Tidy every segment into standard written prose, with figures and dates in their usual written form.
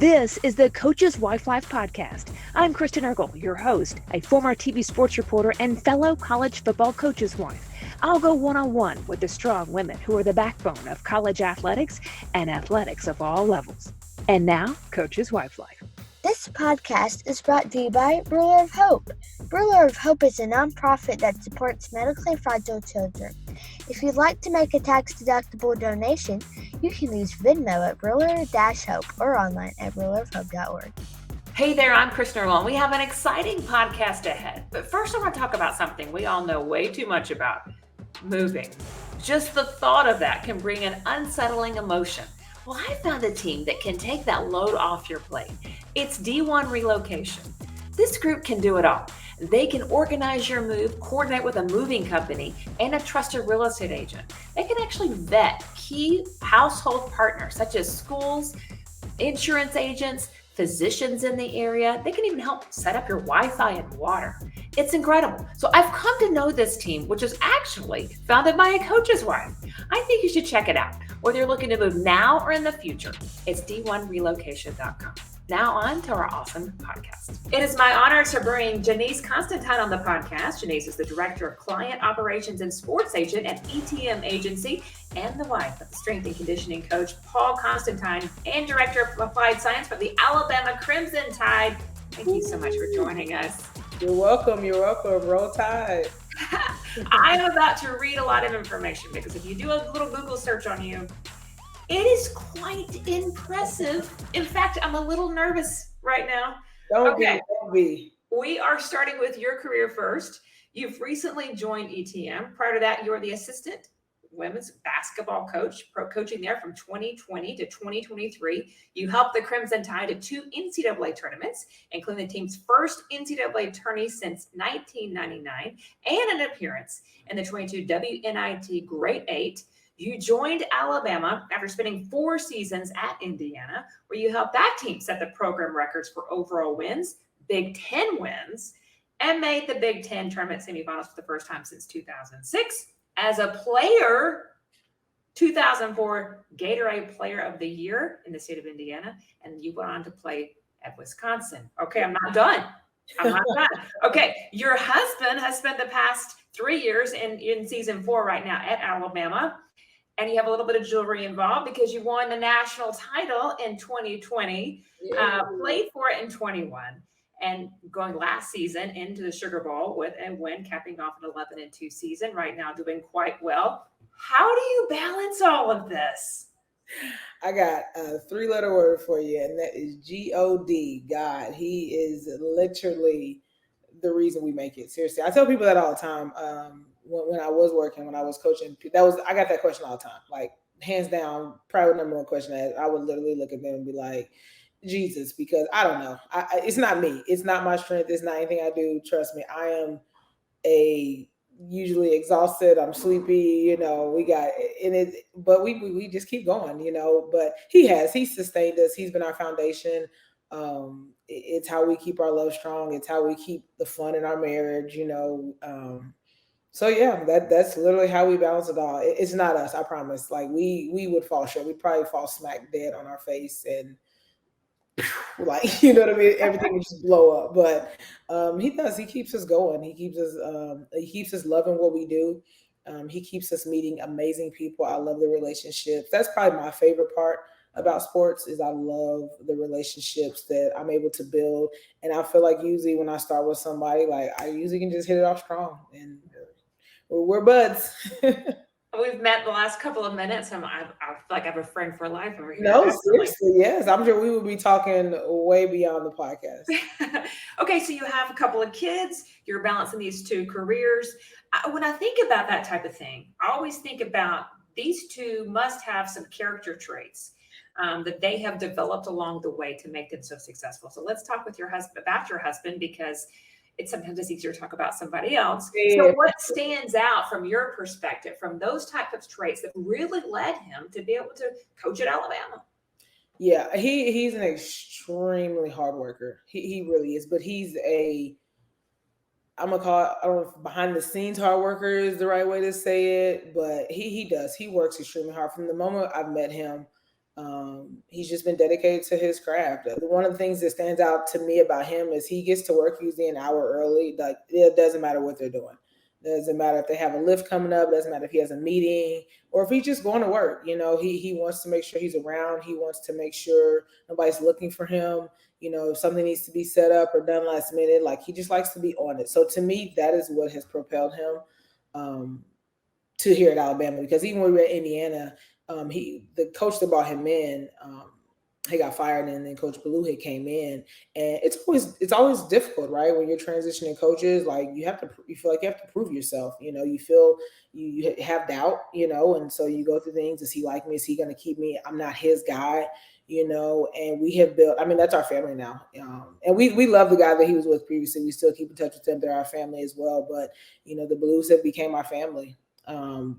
This is the Coach's Wife Life podcast. I'm Kristen Eargle, your host, a former TV sports reporter and fellow college football coach's wife. I'll go one-on-one with the strong women who are the backbone of college athletics and athletics of all levels. And now, Coach's Wife Life. This podcast is brought to you by Ruler of Hope. Ruler of Hope is a nonprofit that supports medically fragile children. If you'd like to make a tax-deductible donation, you can use Venmo at Ruler-Hope or online at rulerofhope.org. Hey there, I'm Kristen Eargle, and we have an exciting podcast ahead. But first I want to talk about something we all know way too much about, moving. Just the thought of that can bring an unsettling emotion. Well, I found a team that can take that load off your plate. It's D1 Relocation. This group can do it all. They can organize your move, coordinate with a moving company, and a trusted real estate agent. They can actually vet key household partners such as schools, insurance agents, physicians in the area. They can even help set up your Wi-Fi and water. It's incredible. So I've come to know this team, which is actually founded by a coach's wife. I think you should check it out, whether you're looking to move now or in the future. It's d1relocation.com. Now on to our awesome podcast. It is my honor to bring Janese Constantine on the podcast. Janese is the Director of Client Operations and Sports Agent at ETM Agency and the wife of the strength and conditioning coach Paul Constantine and Director of Applied Science for the Alabama Crimson Tide. Thank you so much for joining us. You're welcome. Roll Tide. I am about to read a lot of information because if you do a little Google search on you, it is quite impressive. In fact, I'm a little nervous right now. Don't be. We are starting with your career first. You've recently joined ETM. Prior to that, you were the assistant women's basketball coach, pro coaching there from 2020 to 2023. You helped the Crimson Tide to 2 NCAA tournaments, including the team's first NCAA tourney since 1999, and an appearance in the 22 WNIT Great 8. You joined Alabama after spending 4 seasons at Indiana, where you helped that team set the program records for overall wins, Big Ten wins, and made the Big Ten tournament semifinals for the first time since 2006. As a player, 2004 Gatorade Player of the Year in the state of Indiana, and you went on to play at Wisconsin. Okay, I'm not done. Okay, your husband has spent the past 3 years in season 4 right now at Alabama. And you have a little bit of jewelry involved because you won the national title in 2020, played for it in 21, and going last season into the Sugar Bowl with a win, capping off an 11-2 season. Right now, doing quite well. How do you balance all of this? I got a 3-letter word for you, and that is G-O-D. God, He is literally the reason we make it. Seriously, I tell people that all the time. When I was working, when I was coaching, I got that question all the time. Like, hands down, probably number one question I would literally look at them and be like, Jesus, because I don't know. It's not me. It's not my strength. It's not anything I do. Trust me, I am usually exhausted. I'm sleepy, but we just keep going, but he sustained us. He's been our foundation. It's how we keep our love strong. It's how we keep the fun in our marriage, So yeah, that's literally how we balance it all. It's not us, I promise. Like we would fall short. We'd probably fall smack dead on our face and like, you know what I mean? Everything would just blow up. But he does. He keeps us going. He keeps us loving what we do. He keeps us meeting amazing people. I love the relationships. That's probably my favorite part about sports is I love the relationships that I'm able to build. And I feel like usually when I start with somebody, like I usually can just hit it off strong and we're buds. We've met the last couple of minutes. I feel like I have a friend for life over here. No, seriously, yes. I'm sure we will be talking way beyond the podcast. Okay, so you have a couple of kids. You're balancing these 2 careers. When I think about that type of thing, I always think about these 2 must have some character traits that they have developed along the way to make them so successful. So let's talk with about your husband, because it's sometimes easier to talk about somebody else. Yeah. So what stands out from your perspective, from those types of traits that really led him to be able to coach at Alabama? Yeah, he's an extremely hard worker. He really is, but he's I'm gonna call it, I don't know if behind the scenes hard worker is the right way to say it, but he does. He works extremely hard. From the moment I've met him, He's just been dedicated to his craft. One of the things that stands out to me about him is he gets to work usually an hour early. Like it doesn't matter what they're doing. It doesn't matter if they have a lift coming up. It doesn't matter if he has a meeting or if he's just going to work. He wants to make sure he's around. He wants to make sure nobody's looking for him. If something needs to be set up or done last minute, like he just likes to be on it. So to me, that is what has propelled him um, to here at Alabama. Because even when we were at Indiana, the coach that brought him in, he got fired, and then Coach Ballou had came in, and it's always difficult, right? When you're transitioning coaches, like you feel like you have to prove yourself. You feel you have doubt, and so you go through things. Is he like me? Is he going to keep me? I'm not his guy. And we have built, I mean, that's our family now. And we love the guy that he was with previously. We still keep in touch with them. They're our family as well. But, the Blues have became our family.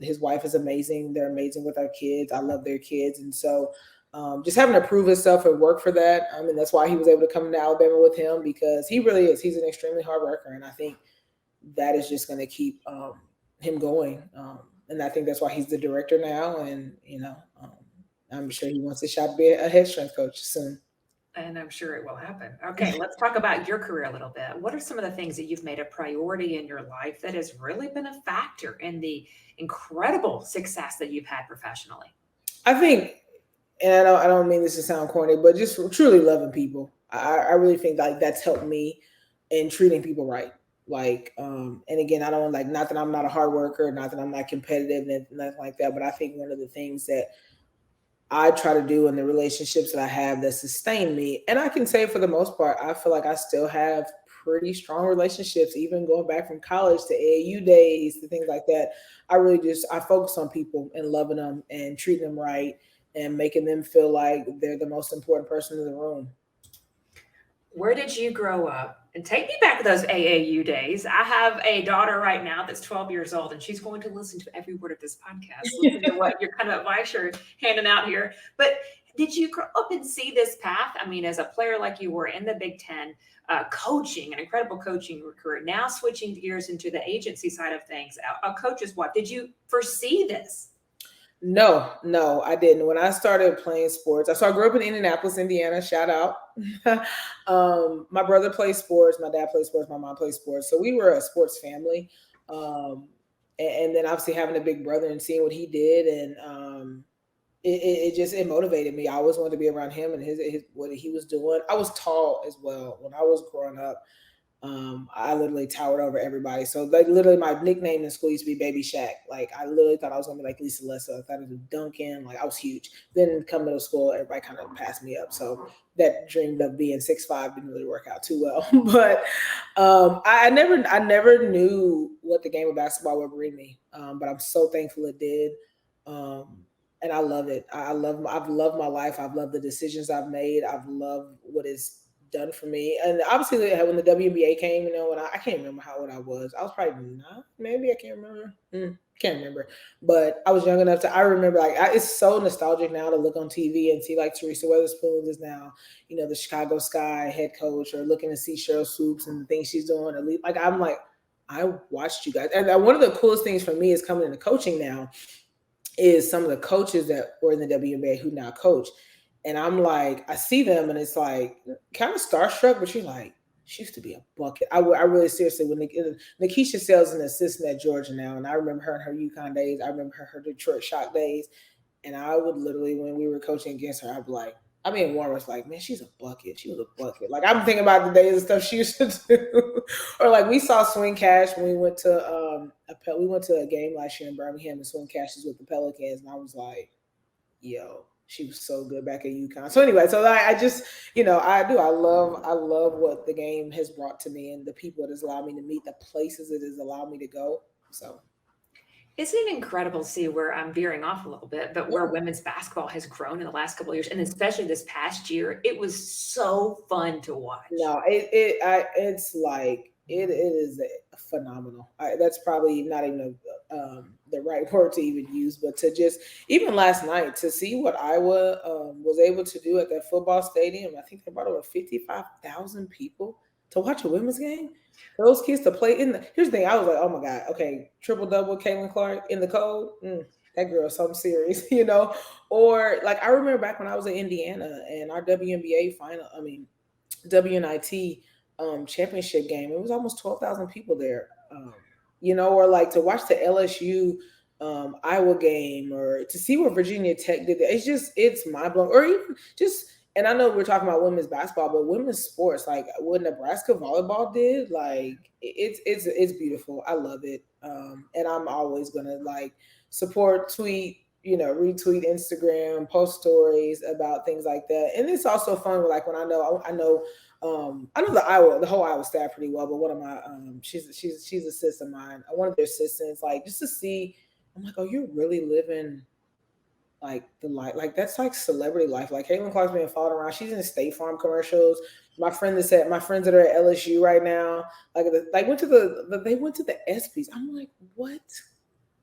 His wife is amazing. They're amazing with our kids. I love their kids. And so just having to prove himself and work for that. I mean, that's why he was able to come to Alabama with him, because he really is. He's an extremely hard worker. And I think that is just going to keep him going. And I think that's why he's the director now. And, I'm sure he wants a shot to be a head strength coach soon. And I'm sure it will happen. Okay, let's talk about your career a little bit. What are some of the things that you've made a priority in your life that has really been a factor in the incredible success that you've had professionally? I think, and I don't mean this to sound corny, but just truly loving people. I really think like that's helped me in treating people right. Like, and again, I don't like, not that I'm not a hard worker, not that I'm not competitive and nothing like that, but I think one of the things that I try to do in the relationships that I have that sustain me. And I can say for the most part, I feel like I still have pretty strong relationships, even going back from college to AAU days to things like that. I focus on people and loving them and treating them right and making them feel like they're the most important person in the room. Where did you grow up? And take me back to those AAU days. I have a daughter right now that's 12 years old, and she's going to listen to every word of this podcast, listen to what your kind of advice you're handing out here. But did you grow up and see this path? I mean, as a player like you were in the Big Ten, coaching, an incredible coaching career, now switching gears into the agency side of things, a coach's wife. Did you foresee this? No, I didn't. When I started playing sports, I grew up in Indianapolis, Indiana. Shout out. My brother plays sports, my dad plays sports, my mom plays sports. So we were a sports family. And then obviously having a big brother and seeing what he did, and it motivated me. I always wanted to be around him and his what he was doing. I was tall as well when I was growing up. I literally towered over everybody. So like literally my nickname in school used to be Baby Shaq. Like I literally thought I was gonna be like Lisa Lessa. I thought it was Duncan. Like I was huge. Then come middle school, everybody kind of passed me up. So that dream of being 6'5" didn't really work out too well. But I never knew what the game of basketball would bring me. But I'm so thankful it did. And I love it. I've loved my life. I've loved the decisions I've made. I've loved what it's done for me. And obviously when the WNBA came, when I can't remember how old I was. I was probably 9, maybe. I can't remember. Can't remember. But I was young enough I remember, like, it's so nostalgic now to look on TV and see like Teresa Weatherspoon is now, the Chicago Sky head coach, or looking to see Cheryl Swoops and the things she's doing. Like, I'm like, I watched you guys. And one of the coolest things for me is coming into coaching now is some of the coaches that were in the WNBA who now coach. And I'm like, I see them and it's like kind of starstruck, but you're like, she used to be a bucket. I really seriously, when Nikisha Sells an assistant at Georgia now, and I remember her in her UConn days. I remember her Detroit Shock days. And I would literally, when we were coaching against her, I'd be like, I mean, Warren was like, man, she's a bucket. She was a bucket. Like, I'm thinking about the days and stuff she used to do. Or like we saw Swing Cash when we went to a game last year in Birmingham, and Swing Cash is with the Pelicans, and I was like, yo, she was so good back at UConn. So anyway, so I just, I love what the game has brought to me and the people it has allowed me to meet, the places it has allowed me to go. So. Isn't it incredible to see where I'm veering off a little bit, but where women's basketball has grown in the last couple of years, and especially this past year? It was so fun to watch. No, it's like it is phenomenal. That's probably not even the right word to even use, but to just even last night to see what Iowa was able to do at that football stadium. I think they brought over 55,000 people to watch a women's game. Those kids to play here's the thing. I was like, oh my God, okay, triple double, Caitlin Clark in the cold. that girl's something serious, you know. Or like I remember back when I was in Indiana and our WNBA final, I mean WNIT championship game. It was almost 12,000 people there. You know, or like to watch the LSU Iowa game, or to see what Virginia Tech did. It's mind blowing. Or even just, and I know we're talking about women's basketball, but women's sports, like what Nebraska volleyball did, like it's beautiful. I love it, and I'm always gonna like support, tweet, you know, retweet Instagram, post stories about things like that. And it's also fun, like when I know the whole Iowa staff pretty well, but one of my she's a sis of mine. One of their assistants, like just to see, I'm like, oh, you're really living like the life, like that's like celebrity life. Like Caitlin Clark's being followed around. She's in State Farm commercials. My friends that are at LSU right now, like went to they went to the ESPYS. I'm like, what?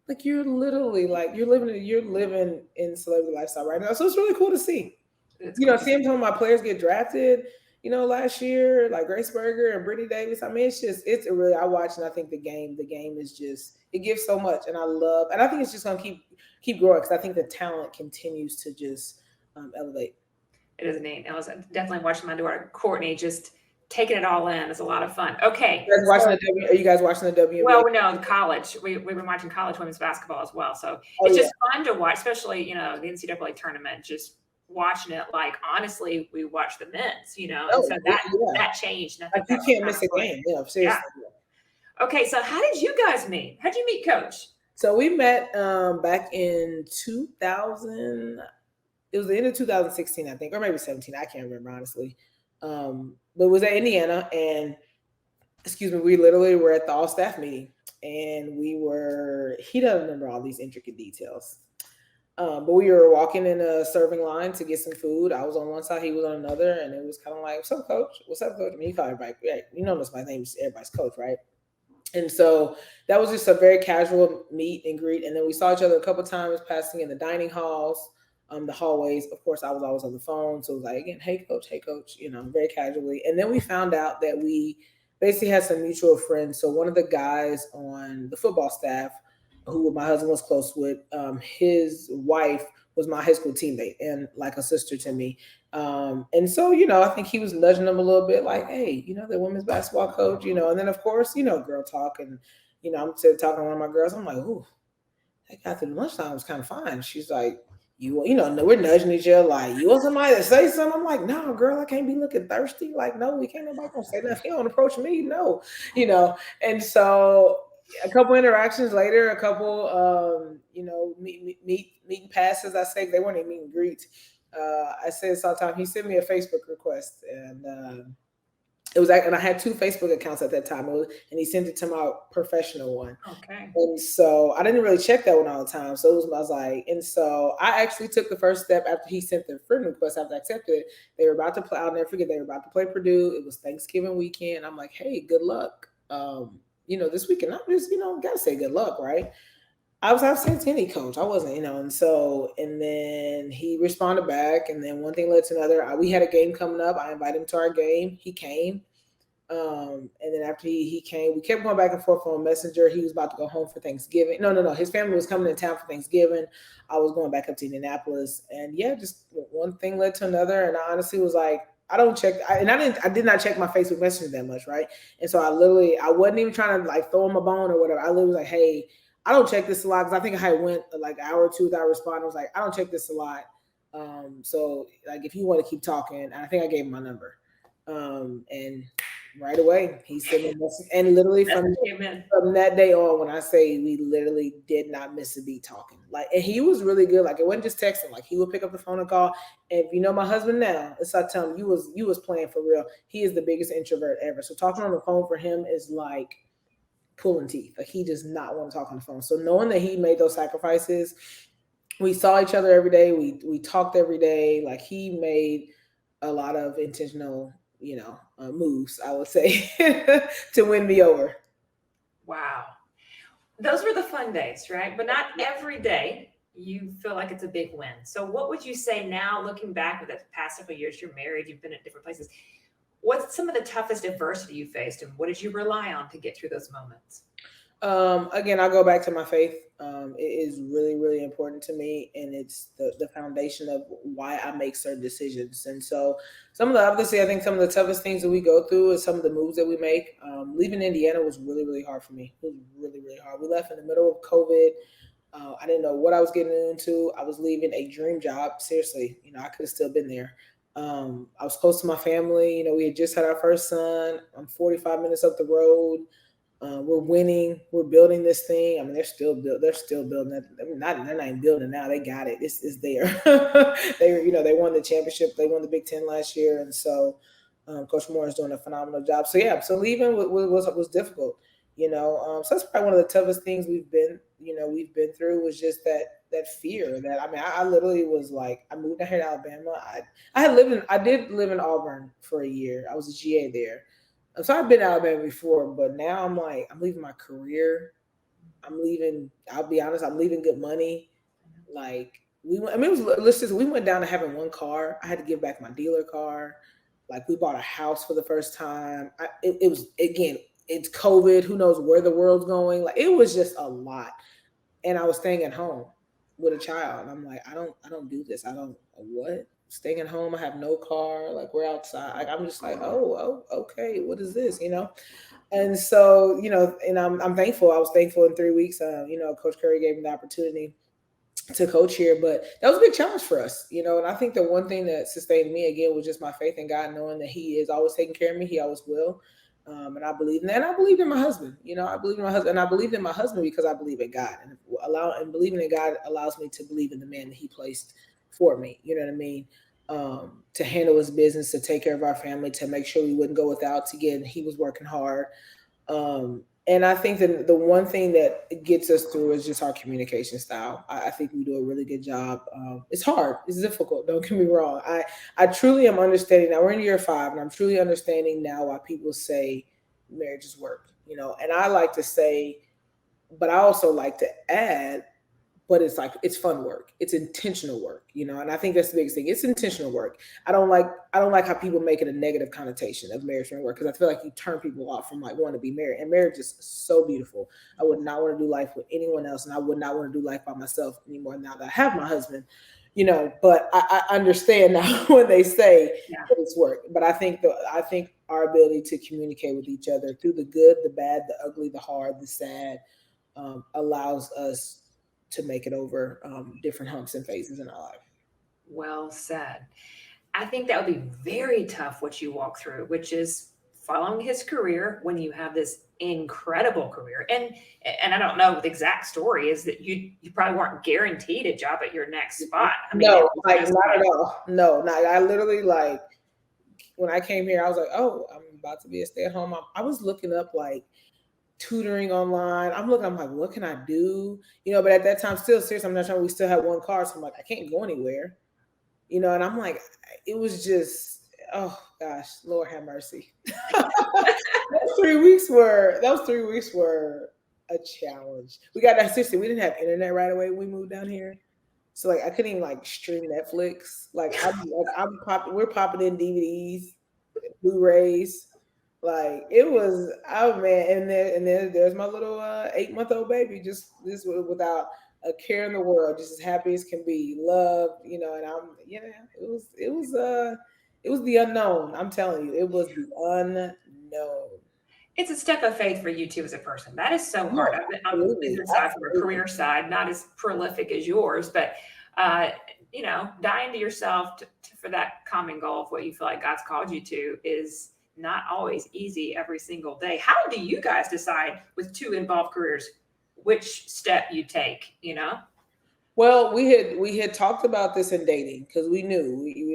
Like you're literally like you're living in celebrity lifestyle right now. So it's really cool to see. It's You cool know, to seeing some of my players get drafted, you know, last year, like Grace Berger and Brittany Davis. I mean, it's a really, I watch and I think the game is just, it gives so much. And I think it's just going to keep growing because I think the talent continues to just elevate. It is neat. I was definitely watching my daughter Courtney just taking it all in. It's a lot of fun. Okay. Are you guys watching the WNBA? Well, no, college. We've been watching college women's basketball as well. So it's just fun to watch, especially, you know, the NCAA tournament, just watching it. Like, honestly, we watch the men's, you know, and so that changed. And I think like, you can't miss a game. Yeah, seriously. Yeah. Okay, so how did you guys meet? How did you meet Coach? So we met back in 2000. It was the end of 2016, I think, or maybe 17. I can't remember, honestly. But it was at Indiana, and we literally were at the all staff meeting, and he doesn't remember all these intricate details. But we were walking in a serving line to get some food. I was on one side, he was on another, and it was kind of like, "What's up, Coach? What's up, Coach?" I mean, he called everybody, yeah, you know, my name's everybody's coach, right? And so that was just a very casual meet and greet. And then we saw each other a couple times passing in the dining halls, the hallways. Of course, I was always on the phone. So it was like, again, hey, coach, you know, very casually. And then we found out that we basically had some mutual friends. So one of the guys on the football staff, who my husband was close with, his wife was my high school teammate and like a sister to me. And so, you know, I think he was nudging them a little bit like, hey, you know, the women's basketball coach, you know, and then of course, you know, girl talk. And, you know, I'm talking to one of my girls. I'm like, ooh, that guy through lunchtime was kind of fine. She's like, you know, we're nudging each other like, you want somebody to say something? I'm like, no, girl, I can't be looking thirsty. Like, no, we can't, nobody gonna say nothing. He don't approach me, no, you know. And so a couple interactions later, a couple, you know, meeting passes, I say, they weren't even meet and greets. I said sometime he sent me a Facebook request, and it was like, and I had two Facebook accounts at that time, and he sent it to my professional one. Okay. And so I didn't really check that one all the time. So I was like, and so I actually took the first step after he sent the friend request. After I accepted it, they were about to play. I'll never forget. They were about to play Purdue. It was Thanksgiving weekend. I'm like, hey, good luck. You know, this weekend. I'm just, you know, gotta say good luck, right? I was saying to any coach, I wasn't, you know, and then he responded back, and then one thing led to another. We had a game coming up. I invited him to our game. He came. And then after he came, we kept going back and forth on Messenger. He was about to go home for Thanksgiving. No. His family was coming in town for Thanksgiving. I was going back up to Indianapolis, and yeah, just one thing led to another. And I honestly was like, I did not check my Facebook Messenger that much, right? And so I wasn't even trying to like throw him a bone or whatever. I literally was like, hey, I don't check this a lot, because I think I had went like an hour or two without responding. I was like, I don't check this a lot. So like if you want to keep talking, and I think I gave him my number. And right away he sent me a message, and literally from that day on, when I say we literally did not miss a beat talking, like, and he was really good. Like, it wasn't just texting, like he would pick up the phone and call. And if you know my husband now, it's I tell him, you was playing for real. He is the biggest introvert ever. So talking on the phone for him is like pulling teeth. Like, he does not want to talk on the phone. So knowing that he made those sacrifices, we saw each other every day. We talked every day. Like, he made a lot of intentional, you know, moves, I would say, to win me over. Wow. Those were the fun days, right? But not every day you feel like it's a big win. So what would you say now, looking back with the past several years, you're married, you've been at different places. What's some of the toughest adversity you faced, and what did you rely on to get through those moments? Again, I'll go back to my faith. It is really, really important to me, and it's the foundation of why I make certain decisions. And so, some of the obviously, I think some of the toughest things that we go through is some of the moves that we make. Leaving Indiana was really, really hard for me. It was really, really hard. We left in the middle of COVID. I didn't know what I was getting into. I was leaving a dream job. Seriously, I could have still been there. I was close to my family. We had just had our first son. I'm 45 minutes up the road. We're winning. We're building this thing. I mean, they're still They're still building it. I mean, they're not even building now. They got it. It's there. They won the championship. They won the Big Ten last year, and so Coach Moore is doing a phenomenal job. So yeah, so leaving was difficult. So that's probably one of the toughest things we've been through was just that fear that I mean I literally was like I moved down here to Alabama. I did live in Auburn for a year. I was a GA there. So I've been to Alabama before, but now I'm like, I'm leaving my career. I'm leaving. I'll be honest. I'm leaving good money. Like we went. I mean, let's just. We went down to having one car. I had to give back my dealer car. Like we bought a house for the first time. It was again. It's COVID. Who knows where the world's going? Like it was just a lot. And I was staying at home with a child. And I'm like, I don't do this. I don't what? Staying at home. I have no car. Like we're outside. Like, I'm just like, oh, okay. What is this? And so, and I'm thankful. I was thankful in 3 weeks. Coach Curry gave me the opportunity to coach here, but that was a big challenge for us, and I think the one thing that sustained me again was just my faith in God, knowing that He is always taking care of me. He always will. And I believe in that. And I believe in my husband. I believe in my husband, and I believe in my husband because I believe in God, and believing in God allows me to believe in the man that He placed for me. You know what I mean? To handle his business, to take care of our family, to make sure we wouldn't go without. Again, he was working hard. And I think that the one thing that gets us through is just our communication style. I think we do a really good job. It's hard. It's difficult. Don't get me wrong. I truly am understanding. Now we're in year 5, and I'm truly understanding now why people say marriage is work. And I like to say, but I also like to add, but it's like it's fun work. It's intentional work, and I think that's the biggest thing. It's intentional work. I don't like how people make it a negative connotation of marriage and work, because I feel like you turn people off from like wanting to be married. And marriage is so beautiful. I would not want to do life with anyone else, and I would not want to do life by myself anymore now that I have my husband. But I understand now when they say that it's work. But I think our ability to communicate with each other through the good, the bad, the ugly, the hard, the sad, allows us to make it over different humps and phases in our life. Well said. I think that would be very tough what you walk through, which is following his career when you have this incredible career. And I don't know the exact story is that you probably weren't guaranteed a job at your next spot. I mean, No, like not at all. No, not. I literally like when I came here, I was like, oh, I'm about to be a stay-at-home mom. I was looking up like tutoring online. I'm like, what can I do? But at that time, still serious. I'm not sure. We still had one car, so I'm like, I can't go anywhere. And I'm like, it was just, oh gosh, Lord have mercy. Those 3 weeks were a challenge. We got that seriously. We didn't have internet right away when we moved down here. So like I couldn't even like stream Netflix. Like we're popping in DVDs, Blu-rays. Like it was, oh man, there's my little 8-month-old baby, just this without a care in the world, just as happy as can be, loved, and it was the unknown. I'm telling you, it was the unknown. it's a step of faith for you too as a person. That is so hard. No, I'm on the absolutely, business side from a absolutely. career side, not as prolific as yours, but dying to yourself for that common goal of what you feel like God's called you to is not always easy every single day. How do you guys decide with 2 involved careers which step you take? Well, we had talked about this in dating because we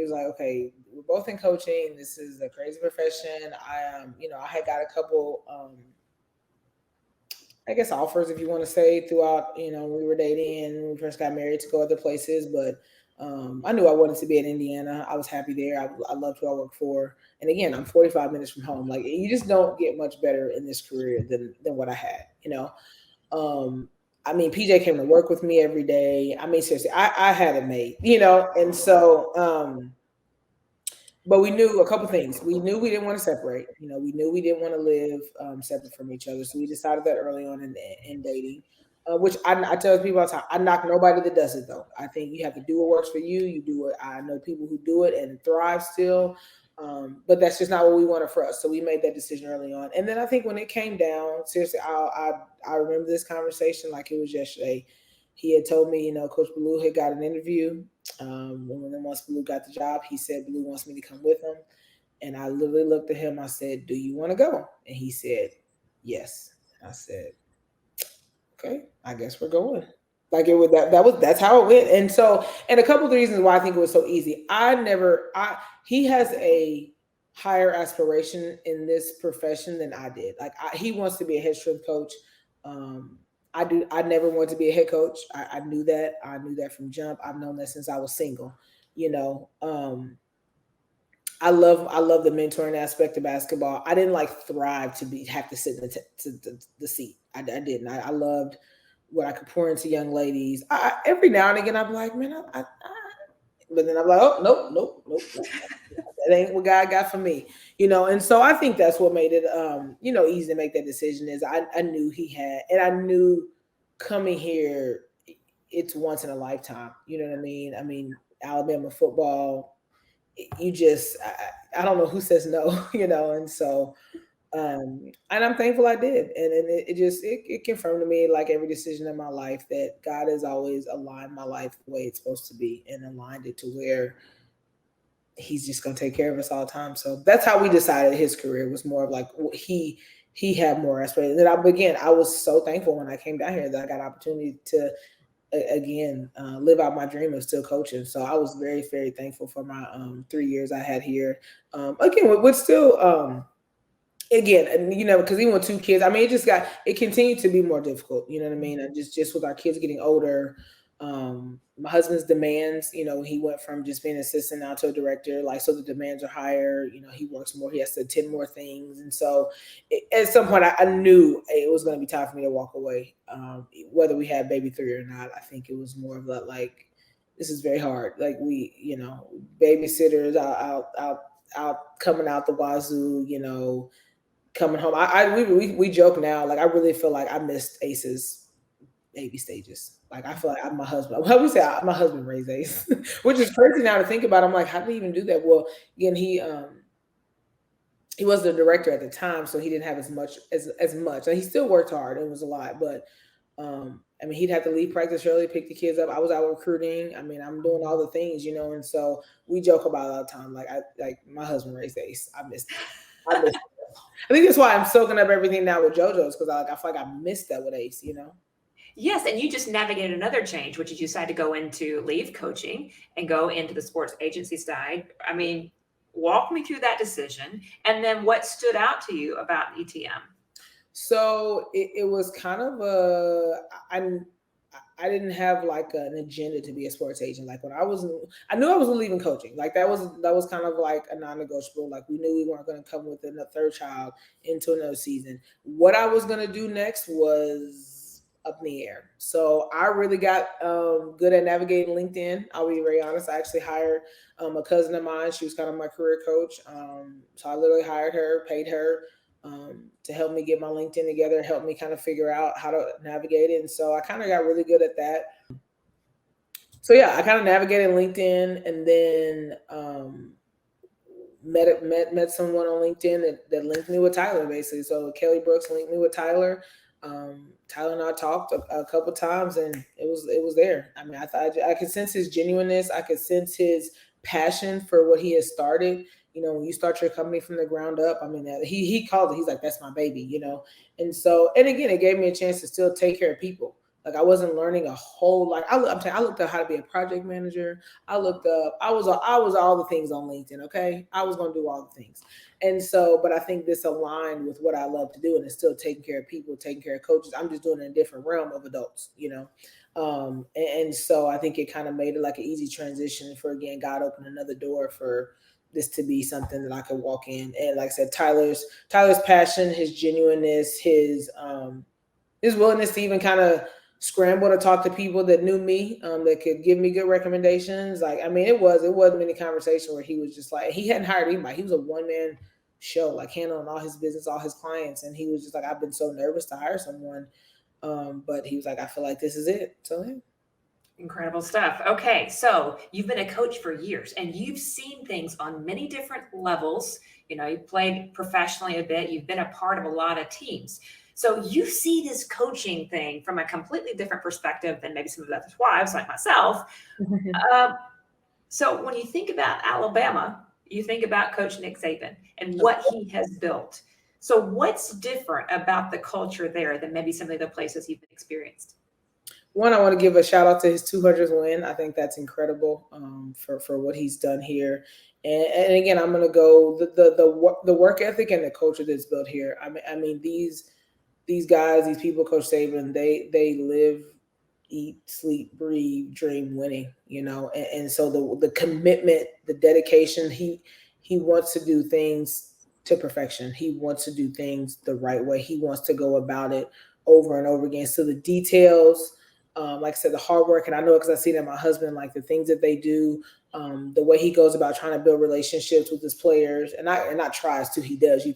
was like, okay, we're both in coaching. This is a crazy profession. I had got a couple, I guess offers, if you want to say, throughout, we were dating and when we first got married to go other places, but I knew I wanted to be in Indiana. I was happy there. I loved who I worked for. And again, I'm 45 minutes from home. Like you just don't get much better in this career than what I had. I mean, PJ came to work with me every day. I mean, seriously, I had it made, and so, but we knew a couple things. We knew we didn't want to separate. We knew we didn't want to live separate from each other. So we decided that early on in dating. which I tell people all the time, I knock nobody that does it though. I think you have to do what works for you. You do it. I know people who do it and thrive still. But that's just not what we wanted for us. So we made that decision early on. And then I think when it came down, seriously, I remember this conversation like it was yesterday. He had told me, Coach Blue had got an interview. And then once Blue got the job, he said Blue wants me to come with him. And I literally looked at him. I said, "Do you want to go?" And he said, "Yes." I said, "Okay, I guess we're going." Like it was that's how it went. And a couple of the reasons why I think it was so easy. He has a higher aspiration in this profession than I did. He wants to be a head strength coach. I do. I never wanted to be a head coach. I knew that. I knew that from jump. I've known that since I was single. You know, I love the mentoring aspect of basketball. I didn't thrive to have to sit in the seat. I didn't. I loved what I could pour into young ladies. Every now and again, I'm like, man, but then I'm like, oh, nope. That ain't what God got for me, And so I think that's what made it, easy to make that decision. Is I knew he had, and I knew coming here, it's once in a lifetime. You know what I mean? I mean, Alabama football. I don't know who says no, And so, and I'm thankful I did, and it confirmed to me, like every decision in my life, that God has always aligned my life the way it's supposed to be, and aligned it to where He's just gonna take care of us all the time. So that's how we decided his career was more of like he had more aspirations. And I was so thankful when I came down here that I got opportunity to again live out my dream of still coaching. So I was very, very thankful for my 3 years I had here. Again, with still again, and because even with 2 kids, I mean, it continued to be more difficult. You know what I mean? And just with our kids getting older, my husband's demands, he went from just being an assistant now to a director. So the demands are higher. He works more. He has to attend more things, and so at some point, I knew it was going to be time for me to walk away. Whether we had baby 3 or not, I think it was more of that this is very hard. Babysitters out coming out the wazoo. Coming home, we joke now. I really feel like I missed Ace's baby stages. I feel like my husband. Well, we say my husband raised Ace, which is crazy now to think about. I'm like, how did he even do that? Well, again, he was the director at the time, so he didn't have as much. And he still worked hard. It was a lot, but I mean, he'd have to leave practice early, pick the kids up. I was out recruiting. I mean, I'm doing all the things, And so we joke about it all the time. My husband raised Ace. I missed it. I think that's why I'm soaking up everything now with JoJo's, because I feel like I missed that with Ace, Yes, and you just navigated another change, which is you decided to leave coaching and go into the sports agency side. I mean, walk me through that decision, and then what stood out to you about ETM? So it was kind of I didn't have an agenda to be a sports agent. When I knew I wasn't leaving coaching. That was kind of a non-negotiable. We knew we weren't going to come with a third child into another season. What I was going to do next was up in the air. So I really got good at navigating LinkedIn. I'll be very honest. I actually hired a cousin of mine. She was kind of my career coach. So I literally hired her, paid her to help me get my LinkedIn together, help me kind of figure out how to navigate it. And so I kind of got really good at that. So yeah, I kind of navigated LinkedIn, and then met someone on LinkedIn that linked me with Tyler, basically. So Kelly Brooks linked me with Tyler. Tyler and I talked a couple times, and it was there. I mean, I thought I could sense his genuineness. I could sense his passion for what he has started. When you start your company from the ground up, I mean, he called it. He's like, that's my baby, And so, and again, it gave me a chance to still take care of people. I wasn't learning a whole lot. I looked up how to be a project manager. I was all the things on LinkedIn. Okay. I was going to do all the things. And so, but I think this aligned with what I love to do, and it's still taking care of people, taking care of coaches. I'm just doing it in a different realm of adults, and so I think it kind of made it an easy transition for, again, God opened another door for this to be something that I could walk in. And like I said, Tyler's passion, his genuineness, his willingness to even kind of scramble to talk to people that knew me, that could give me good recommendations. I mean, it wasn't many conversation where he was just he hadn't hired anybody. He was a one-man show, handling all his business, all his clients. And he was just I've been so nervous to hire someone. But he was like, I feel like this is it. So yeah. Incredible stuff. Okay, so you've been a coach for years and you've seen things on many different levels. You've played professionally a bit, you've been a part of a lot of teams. So you see this coaching thing from a completely different perspective than maybe some of the other wives like myself. Uh, so when you think about Alabama, you think about Coach Nick Saban and what he has built. So what's different about the culture there than maybe some of the other places you've experienced? One, I want to give a shout out to his 200th win. I think that's incredible for what he's done here. And again, I'm going to go the work ethic and the culture that's built here. I mean these guys, these people, Coach Saban, they live, eat, sleep, breathe, dream winning. And so the commitment, the dedication, he wants to do things to perfection. He wants to do things the right way. He wants to go about it over and over again. So the details, like I said, the hard work, and I know because I see that my husband, like the things that they do, the way he goes about trying to build relationships with his players, and not tries to, he does. You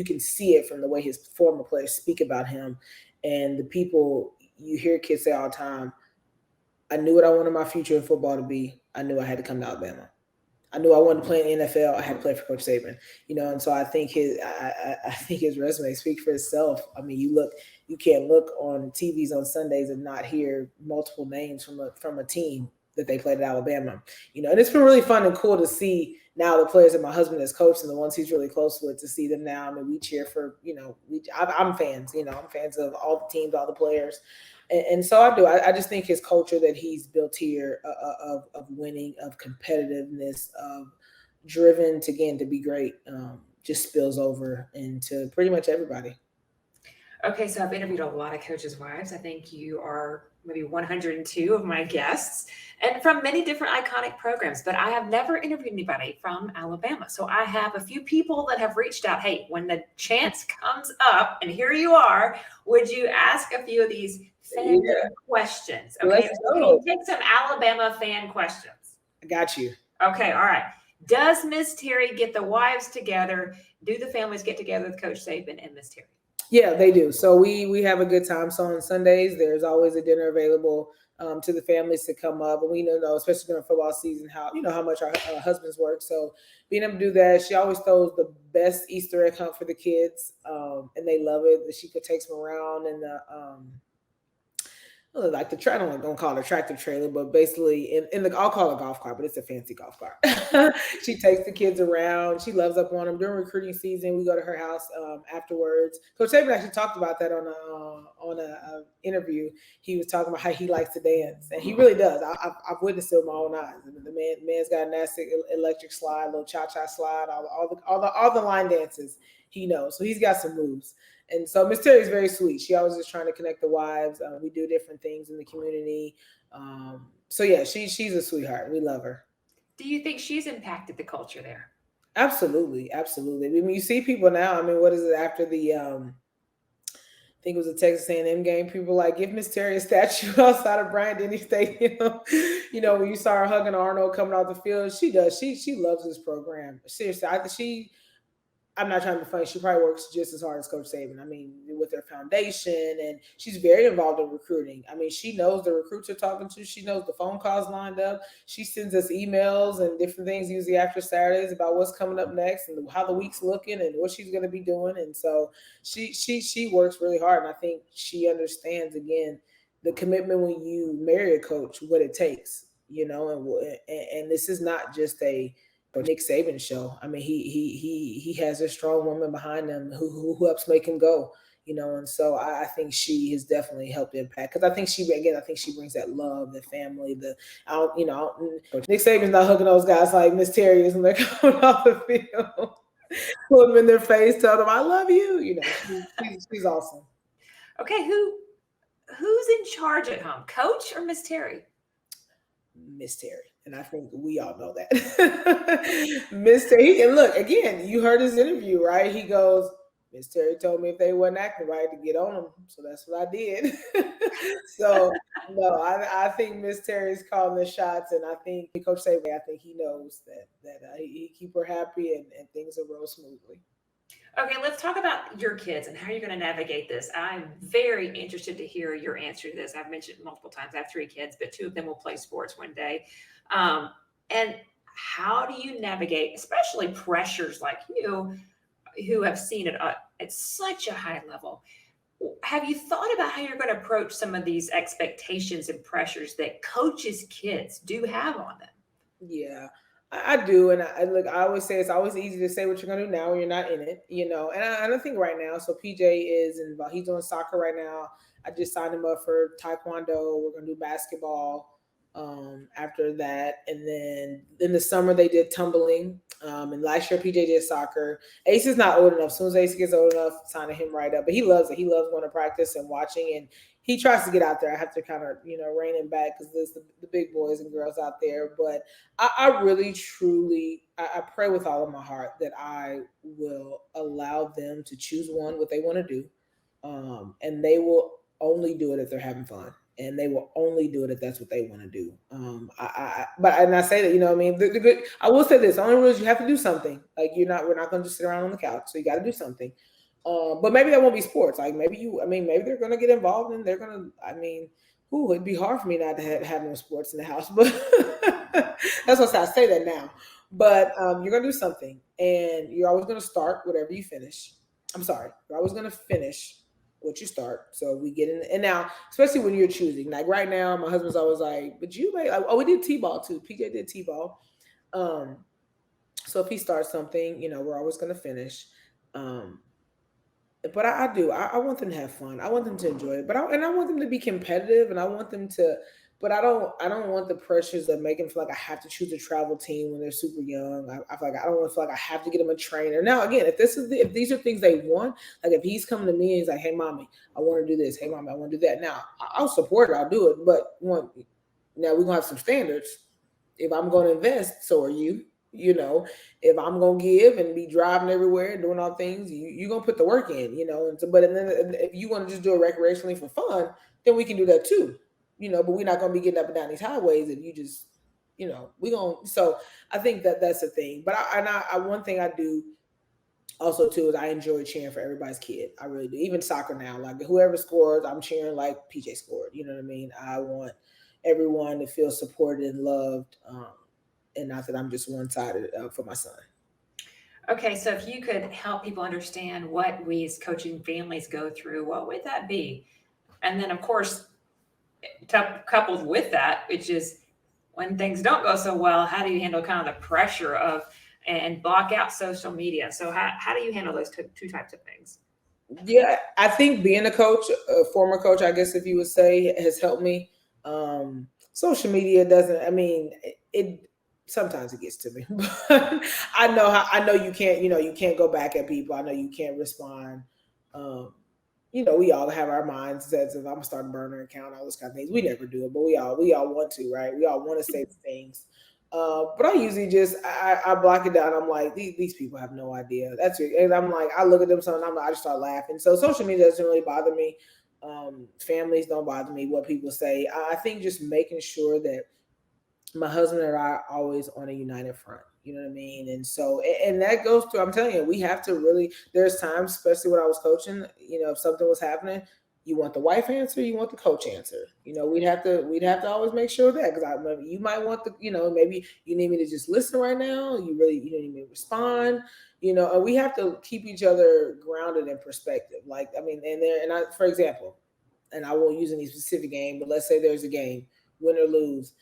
can see it from the way his former players speak about him, and the people you hear kids say all the time. I knew what I wanted my future in football to be. I knew I had to come to Alabama. I knew I wanted to play in the NFL. I had to play for Coach Saban, and so I think I think his resume speaks for itself. I mean, you can't look on TVs on Sundays and not hear multiple names from a team that they played at Alabama. And it's been really fun and cool to see now the players that my husband has coached and the ones he's really close with, to see them now. I mean, we cheer for, I'm fans. I'm fans of all the teams, all the players. And so I do. I just think his culture that he's built here of winning, of competitiveness, of driven to be great, just spills over into pretty much everybody. Okay, so I've interviewed a lot of coaches' wives. I think you are maybe 102 of my guests, and from many different iconic programs, but I have never interviewed anybody from Alabama. So I have a few people that have reached out. Hey, when the chance comes up, and here you are, would you ask a few of these fan questions? Okay, Let's so go. take some Alabama fan questions. I got you. Okay, all right. Does Miss Terry get the wives together? Do the families get together with Coach Saban and Miss Terry? Yeah, they do. So we have a good time. So on Sundays, there's always a dinner available to the families to come up, and we know, especially during football season, how much our husbands work. So being able to do that, she always throws the best Easter egg hunt for the kids, and they love it. She could take them around and like I don't call it a tractor trailer, but basically I'll call it a golf cart, but it's a fancy golf cart. She takes the kids around. She loves up on them during recruiting season. We go to her house afterwards. Coach Saban actually talked about that on a interview. He was talking about how he likes to dance, and he really does. I've witnessed it with my own eyes. The man's got a nasty electric slide, little cha-cha slide, all the line dances he knows. So he's got some moves. And so Miss Terry is very sweet. She always is trying to connect the wives. We do different things in the community. So yeah, she's a sweetheart. We love her. Do you think she's impacted the culture there? Absolutely, absolutely. I mean, you see people now. I mean, what is it after the? I think it was a Texas A&M game. People like, give Miss Terry a statue outside of Bryant-Denny Stadium. When you saw her hugging Arnold coming off the field, she does. She loves this program. Seriously, I'm not trying to be funny. She probably works just as hard as Coach Saban. I mean, with her foundation, and she's very involved in recruiting. I mean, she knows the recruits are talking to. She knows the phone calls lined up. She sends us emails and different things usually after Saturdays about what's coming up next and how the week's looking and what she's going to be doing. And so she works really hard. And I think she understands, again, the commitment when you marry a coach, what it takes, and this is not just a Nick Saban show. I mean, he has a strong woman behind him who helps make him go. And so I think she has definitely helped impact, because I think she brings that love, the family, Nick Saban's not hugging those guys like Miss Terry is when they're coming off the field, put them in their face, tell them I love you. She's awesome. Okay, who's in charge at home, Coach or Miss Terry? Miss Terry. And I think we all know that. Miss Terry, and look, again, you heard his interview, right? He goes, Miss Terry told me if they wasn't acting right to get on them. So that's what I did. So, no, I think Miss Terry's calling the shots. And I think Coach Saban, I think he knows that he keep her happy and things will roll smoothly. Okay, let's talk about your kids and how you're going to navigate this. I'm very interested to hear your answer to this. I've mentioned multiple times I have three kids, but two of them will play sports one day. Um, and how do you navigate, especially pressures like you, who have seen it at such a high level? Have you thought about how you're going to approach some of these expectations and pressures that coaches' kids do have on them? Yeah, I do, and look. I always say it's always easy to say what you're gonna do now when you're not in it, you know. And I don't think right now. So PJ is involved. He's doing soccer right now. I just signed him up for taekwondo. We're gonna do basketball after that, and then in the summer they did tumbling. And last year PJ did soccer. Ace is not old enough. As soon as Ace gets old enough, signing him right up. But he loves it. He loves going to practice and watching, and he tries to get out there. I have to kind of rein him back because there's the big boys and girls out there, but I really truly I pray with all of my heart that I will allow them to choose what they want to do, and they will only do it if they're having fun, and they will only do it if that's what they want to do. But and I say that what I mean. The good, I will say this: the only rule is you have to do something. Like we're not going to just sit around on the couch, so you got to do something. But maybe that won't be sports. Like maybe they're going to get involved and they're going to. Ooh, it'd be hard for me not to have no sports in the house, but that's what I say that now. But you're gonna do something, and you're always gonna start whatever you finish. I'm sorry, you're always gonna finish what you start. So we get in, and now, especially when you're choosing, like right now, my husband's always like, "But you made like, oh, we did t-ball too. PJ did t-ball. Um, so if he starts something, we're always gonna finish. Um, but I do. I want them to have fun. I want them to enjoy it. I want them to be competitive, and I want them to. But I don't want the pressures that make them feel like I have to choose a travel team when they're super young. I feel like I don't want to feel like I have to get them a trainer. Now again, if these are things they want, like if he's coming to me and he's like, "Hey, mommy, I want to do this. Hey, mommy, I want to do that." Now I'll support it. I'll do it. But now we're gonna have some standards. If I'm going to invest, so are you. If I'm gonna give and be driving everywhere and doing all things, you're gonna put the work in, And so, and then if you want to just do it recreationally for fun, then we can do that too, But we're not gonna be getting up and down these highways if you just, we gonna. So I think that's the thing. But one thing I do also too is I enjoy cheering for everybody's kid. I really do. Even soccer now, like whoever scores, I'm cheering like PJ scored. You know what I mean? I want everyone to feel supported and loved. And not that I'm just one sided for my son. Okay, so if you could help people understand what we as coaching families go through, what would that be? And then, of course, coupled with that, which is when things don't go so well, how do you handle kind of the pressure of and block out social media? So how do you handle those two types of things? Yeah, I think being a coach, a former coach, I guess if you would say, has helped me. Social media doesn't. I mean, it sometimes it gets to me, but I know you can't. You can't go back at people. I know you can't respond. Um, we all have our mindsets of I'm gonna start a burner account, all those kind of things. We never do it, but we all want to, right? We all want to say things. But I usually just I block it down. I'm like these people have no idea. That's it. And I'm like I look at them sometimes I just start laughing. So social media doesn't really bother me. Families don't bother me. What people say. I think just making sure that my husband and I are always on a united front. You know what I mean? And so, and that goes to, I'm telling you, we have to really, there's times, especially when I was coaching, if something was happening, you want the wife answer, you want the coach answer. We'd have to always make sure of that because you might want maybe you need me to just listen right now. You need me to respond, and we have to keep each other grounded in perspective. Like, I mean, for example, and I won't use any specific game, but let's say there's a game, win or lose,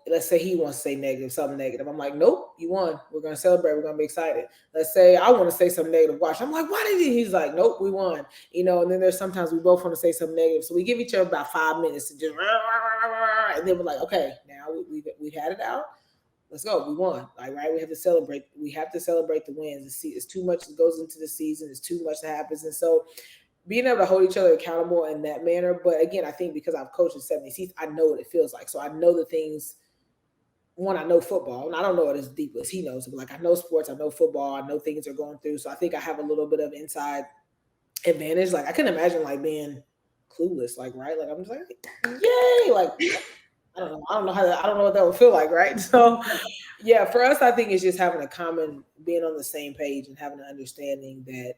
let's say he wants to say something negative. I'm like, nope, you won. We're going to celebrate. We're going to be excited. Let's say I want to say something negative. Watch. I'm like, why did he? He's like, nope, we won. And then there's sometimes we both want to say something negative. So we give each other about 5 minutes to just, and then we're like, okay, now we've had it out. Let's go. We won. Like, right. We have to celebrate. We have to celebrate the wins. It's too much that goes into the season. It's too much that happens. And so being able to hold each other accountable in that manner. But again, I think because I've coached in 70 seats, I know what it feels like. So I know the things. One, I know football, and I don't know it as deep as he knows. But like I know sports, I know football, I know things are going through. So I think I have a little bit of inside advantage. Like I couldn't imagine like being clueless, like right, like I'm just like, yay, like I don't know what that would feel like, right? So yeah, for us, I think it's just having a common, being on the same page and having an understanding that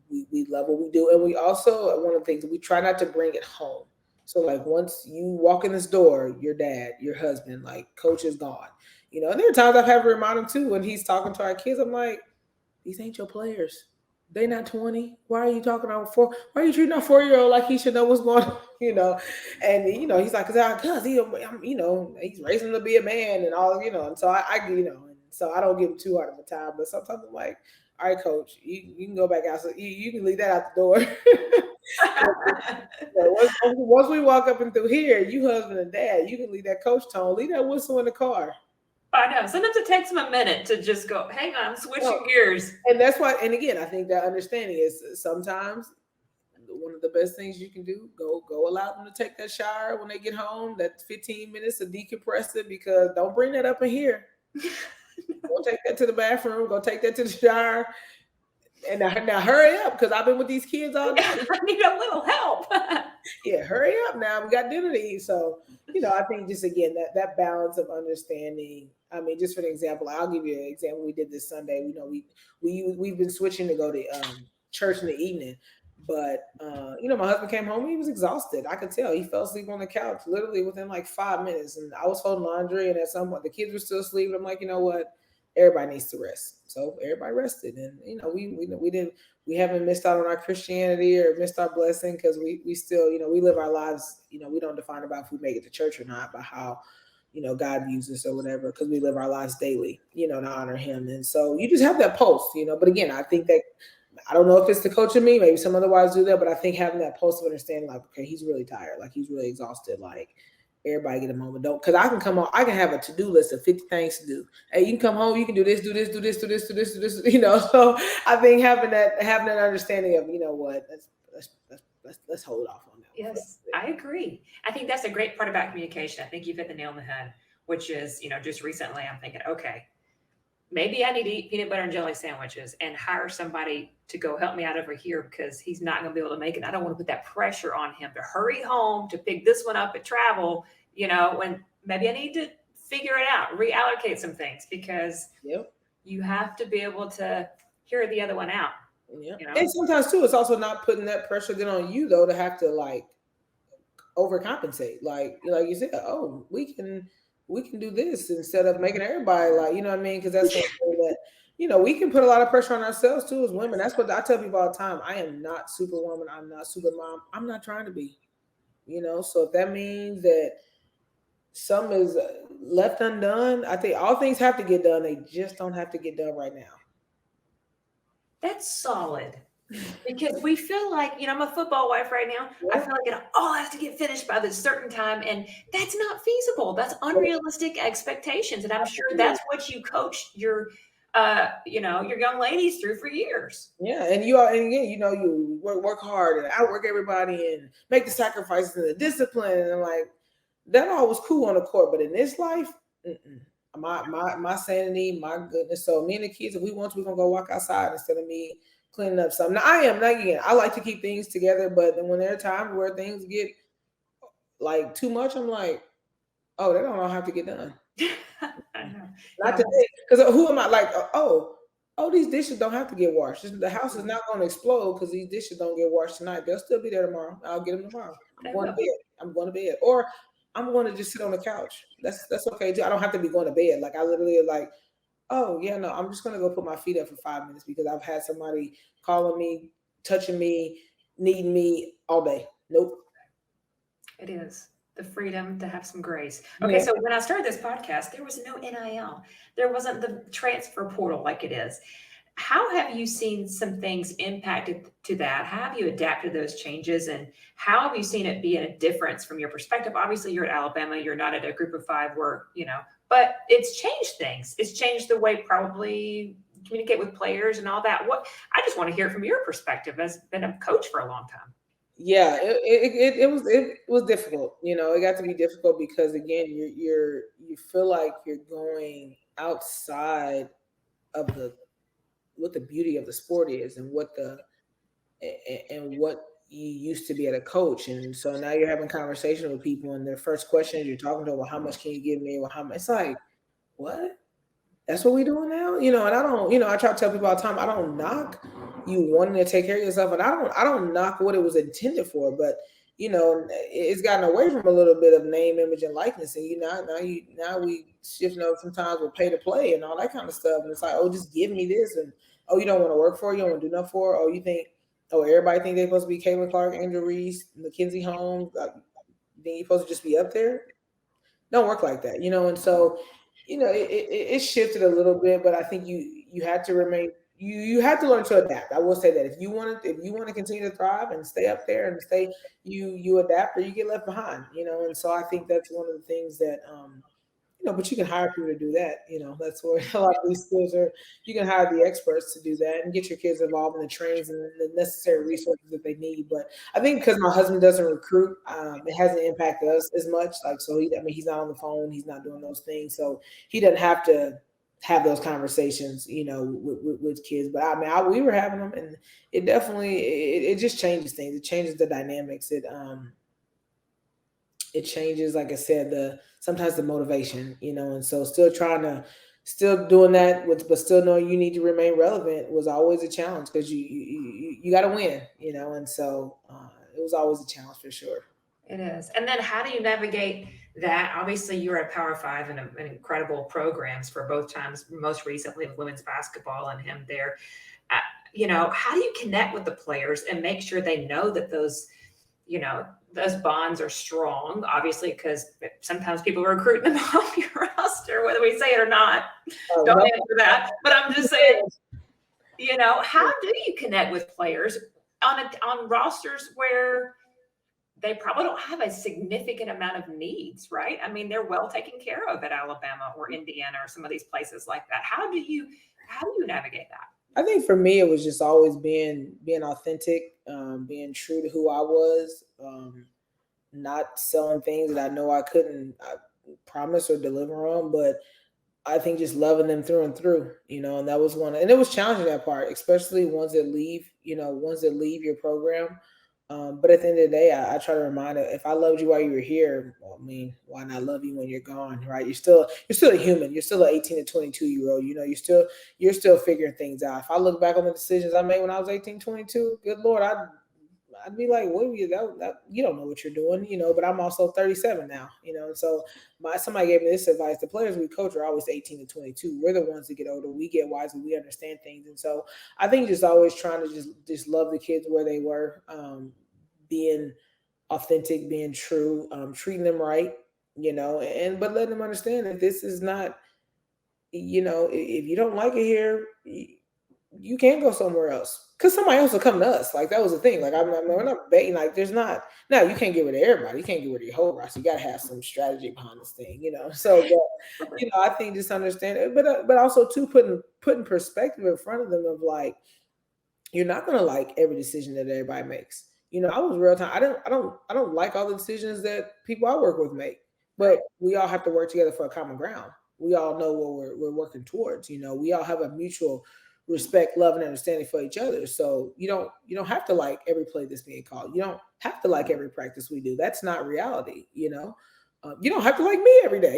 we love what we do. And we also, one of the things, we try not to bring it home. So like once you walk in this door, your dad, your husband, like coach is gone. And there are times I've had to remind him too when he's talking to our kids. I'm like, these ain't your players. They not 20. Why are you talking about four? Why are you treating a 4-year-old like he should know what's going on? And he's like, cause he's raising him to be a man and all, and so and so I don't give him too hard of a time. But sometimes I'm like, all right, coach, you can go back out. So you can leave that out the door. Once we walk up and through here, you husband and dad, you can leave that coach tone, leave that whistle in the car. I know. Sometimes it takes them a minute to just go, hang on, I'm switching gears. And that's why, and again, I think that understanding is sometimes one of the best things you can do, go allow them to take that shower when they get home, that 15 minutes of decompressing, because don't bring that up in here. Go take that to the bathroom, go take that to the shower. And now hurry up, because I've been with these kids all day. I need a little help. Yeah, hurry up now. We got dinner to eat. So, I think just again that balance of understanding. I mean, just for an example, I'll give you an example. We did this Sunday. We've been switching to go to church in the evening. But my husband came home, he was exhausted. I could tell. He fell asleep on the couch literally within like 5 minutes. And I was folding laundry, and at some point the kids were still asleep. I'm like, you know what? Everybody needs to rest. So everybody rested. And we haven't missed out on our Christianity or missed our blessing, because we still, we live our lives, we don't define about if we make it to church or not, but how God views us or whatever, because we live our lives daily, to honor him. And so you just have that pulse, but again, I think that, I don't know if it's the coach in me, maybe some other wives do that, but I think having that pulse of understanding, like, okay, he's really tired, like he's really exhausted, like everybody get a moment. Don't, because I can come on, I can have a to-do list of 50 things to do. Hey, you can come home, you can do this, do this, do this, do this, do this, do this, So I think having that understanding of, what, let's hold off on that. Yes, I agree. I think that's a great part about communication. I think you've hit the nail on the head, which is, just recently I'm thinking, okay, maybe I need to eat peanut butter and jelly sandwiches and hire somebody to go help me out over here, because he's not going to be able to make it. I don't want to put that pressure on him to hurry home to pick this one up at travel, when maybe I need to figure it out, reallocate some things, because you have to be able to hear the other one out. Yeah. And sometimes too, it's also not putting that pressure then on you though, to have to like overcompensate. Like you said, oh, we can do this instead of making everybody like, you know what I mean? Because that's something that, we can put a lot of pressure on ourselves too as women. That's what I tell people all the time. I am not superwoman. I'm not super mom. I'm not trying to be, so if that means that some is left undone, I think all things have to get done. They just don't have to get done right now. That's solid. Because we feel like, I'm a football wife right now. I feel like it all has to get finished by this certain time. And that's not feasible. That's unrealistic expectations. And I'm sure that's what you coach your young ladies through for years. Yeah. And you work hard and outwork everybody and make the sacrifices and the discipline. And like, that all was cool on the court. But in this life, my sanity, my goodness. So me and the kids, if we want to, we're going to go walk outside instead of me cleaning up something. Now, I like to keep things together, but then when there are times where things get like too much, I'm like, oh, they don't all have to get done. I know. Not today. Because who am I? Like, these dishes don't have to get washed. The house is not going to explode because these dishes don't get washed tonight. They'll still be there tomorrow. I'll get them tomorrow. I'm going to bed. Or I'm going to just sit on the couch. That's okay too. I don't have to be going to bed. Like I literally like, oh yeah, no, I'm just going to go put my feet up for 5 minutes because I've had somebody calling me, touching me, needing me all day. Nope. It is the freedom to have some grace. Okay. Yeah. So when I started this podcast, there was no NIL. There wasn't the transfer portal like it is. How have you seen some things impacted to that? How have you adapted to those changes, and how have you seen it be a difference from your perspective? Obviously, you're at Alabama. You're not at a group of five where, but it's changed things. It's changed the way probably communicate with players and all that. I just want to hear from your perspective as been a coach for a long time. Yeah, it was difficult. It got to be difficult because again, you feel like you're going outside of what the beauty of the sport is and what you used to be at a coach, and so now you're having conversation with people, and their first question is you're talking to, well, how much can you give me? Well, how much? It's like, what? That's what we doing now, and I don't, I try to tell people all the time, I don't knock you wanting to take care of yourself, and I don't knock what it was intended for, but it's gotten away from a little bit of name, image, and likeness, and now we shift. Sometimes we'll pay to play and all that kind of stuff, and it's like, oh, just give me this, and oh, you don't want to work for it, you don't want to do nothing for it, oh, you think, oh, everybody think they're supposed to be Caitlin Clark, Angel Reese, Mackenzie Holmes, then you're supposed to just be up there. Don't work like that, and so it shifted a little bit, but I think you had to remain, you had to learn to adapt. I will say that if you want to continue to thrive and stay up there and stay, you adapt or you get left behind, and so I think that's one of the things that but you can hire people to do that. That's where a lot of these skills are. You can hire the experts to do that and get your kids involved in the trainings and the necessary resources that they need. But I think because my husband doesn't recruit, it hasn't impacted us as much. Like, so he's not on the phone, he's not doing those things, so he doesn't have to have those conversations, with kids. But we were having them, and it definitely it just changes things. It changes the dynamics. It changes, like I said, the sometimes the motivation, and so still doing that but still knowing you need to remain relevant was always a challenge because you got to win, and so it was always a challenge for sure. It is. And then how do you navigate that? Obviously, you're at Power Five and incredible programs for both times, most recently with women's basketball and him there. How do you connect with the players and make sure they know that those bonds are strong, obviously, because sometimes people are recruiting them off your roster, whether we say it or not. Don't answer that. But I'm just saying, how do you connect with players on rosters where they probably don't have a significant amount of needs, right? I mean, they're well taken care of at Alabama or Indiana or some of these places like that. How do you navigate that? I think for me, it was just always being authentic, being true to who I was, not selling things that I know I couldn't promise or deliver on, but I think just loving them through and through, and that was one, and it was challenging that part, especially ones that leave your program. But at the end of the day, I try to remind her, if I loved you while you were here, well, I mean, why not love you when you're gone, right? You're still a human. You're still an 18 to 22-year-old. You're still figuring things out. If I look back on the decisions I made when I was 18, 22, good Lord, I'd be like, what you you don't know what you're doing, but I'm also 37 now, and so somebody gave me this advice: the players we coach are always 18 to 22. We're the ones that get older, we get wiser, we understand things. And so I think just always trying to just love the kids where they were, being authentic, being true, treating them right, but letting them understand that this is not, if you don't like it here, you can't go somewhere else, because somebody else will come to us. Like, that was the thing. Like, we're not betting. Like, there's not. No, you can't get rid of everybody. You can't get rid of your whole roster. You got to have some strategy behind this thing, So, but, I think just understand it, but also too putting perspective in front of them of, like, you're not gonna like every decision that everybody makes. I was real time. I don't like all the decisions that people I work with make, but we all have to work together for a common ground. We all know what we're working towards. We all have a mutual respect, love, and understanding for each other. So you don't have to like every play that's being called. You don't have to like every practice we do. That's not reality. You don't have to like me every day.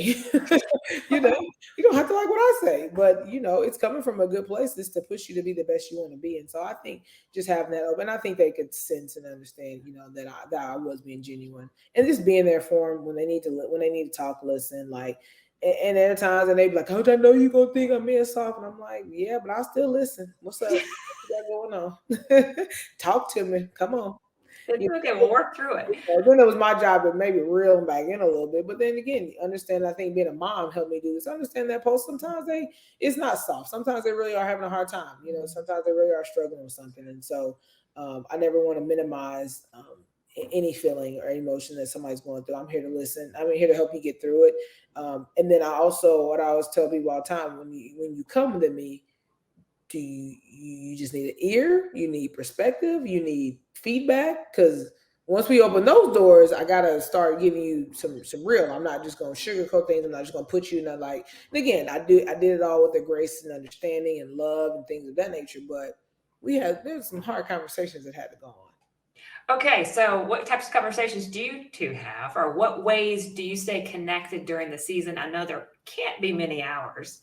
You don't have to like what I say, but it's coming from a good place. It's to push you to be the best you want to be. And so I think just having that open, I think they could sense and understand, that I was being genuine, and just being there for them when they need to talk, listen, like. And there are times, and they be like, "Coach, I know you gonna think I'm being soft," and I'm like, "Yeah, but I'll still listen. What's up? What you got going on? Talk to me. Come on." It's okay. We'll work through it. Then it was my job to maybe reel them back in a little bit. But then again, understand, I think being a mom helped me do this. Understand that post, sometimes it's not soft. Sometimes they really are having a hard time. Sometimes they really are struggling with something. And so I never want to minimize any feeling or emotion that somebody's going through. I'm here to listen. I'm here to help you get through it. And then what I always tell people all the time, when you come to me, do you just need an ear? You need perspective. You need feedback. Because once we open those doors, I gotta start giving you some real. I'm not just gonna sugarcoat things. I'm not just gonna put you in a like. And again, I did it all with the grace and understanding and love and things of that nature. But there's some hard conversations that had to go on. Okay, so what types of conversations do you two have, or what ways do you stay connected during the season? I know there can't be many hours,